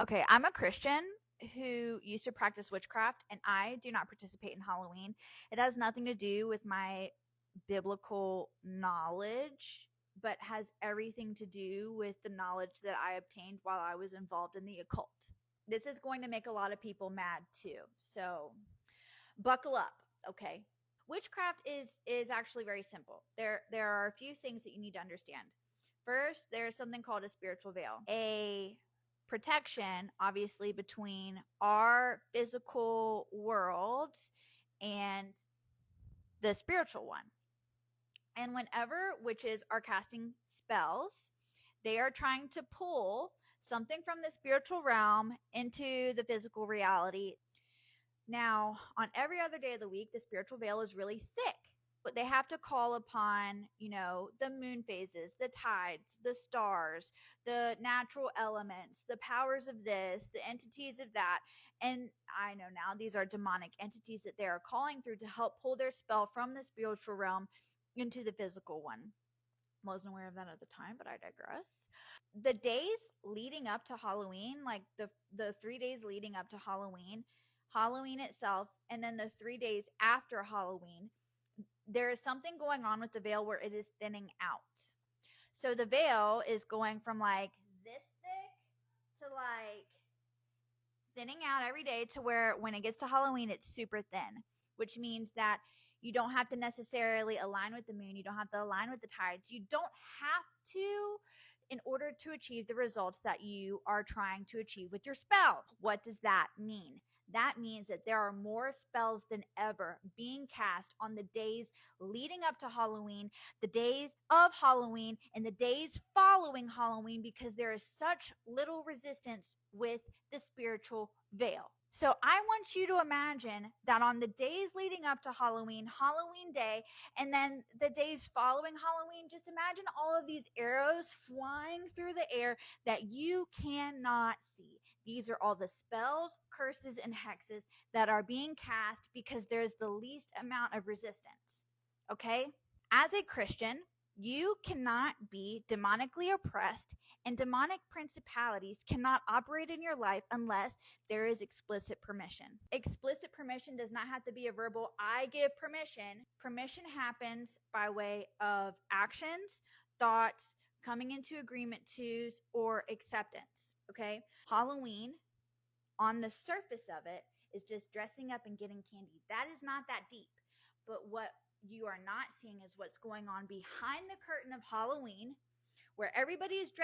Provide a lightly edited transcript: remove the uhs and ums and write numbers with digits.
Okay, I'm a Christian who used to practice witchcraft, and I do not participate in Halloween. It has nothing to do with my biblical knowledge, but has everything to do with the knowledge that I obtained while I was involved in the occult. This is going to make a lot of people mad too. So, buckle up, okay? Witchcraft is actually very simple. There are a few things that you need to understand. First, there's something called a spiritual veil. A protection, obviously, between our physical worlds and the spiritual one. And whenever witches are casting spells, they are trying to pull something from the spiritual realm into the physical reality. Now, on every other day of the week, the spiritual veil is really thick, but they have to call upon, the moon phases, the tides, the stars, the natural elements, the powers of this, the entities of that. And I know now these are demonic entities that they are calling through to help pull their spell from the spiritual realm into the physical one. Wasn't aware of that at the time, but I digress. The days leading up to Halloween, like the 3 days leading up to Halloween itself, and then the 3 days after Halloween, there is something going on with the veil where it is thinning out. So the veil is going from like this thick to like thinning out every day to where when it gets to Halloween, it's super thin, which means that you don't have to necessarily align with the moon. You don't have to align with the tides. You don't have to in order to achieve the results that you are trying to achieve with your spell. What does that mean? That means that there are more spells than ever being cast on the days leading up to Halloween, the days of Halloween, and the days following Halloween because there is such little resistance with the spiritual veil. So I want you to imagine that on the days leading up to Halloween, Halloween Day, and then the days following Halloween, just imagine all of these arrows flying through the air that you cannot see. These are all the spells, curses, and hexes that are being cast because there's the least amount of resistance. Okay? As a Christian, you cannot be demonically oppressed, and demonic principalities cannot operate in your life unless there is explicit permission. Explicit permission does not have to be a verbal, I give permission. Permission happens by way of actions, thoughts, coming into agreement to's, or acceptance. Okay? Halloween, on the surface of it, is just dressing up and getting candy. That is not that deep. But what you are not seeing is what's going on behind the curtain of Halloween, where everybody is dressed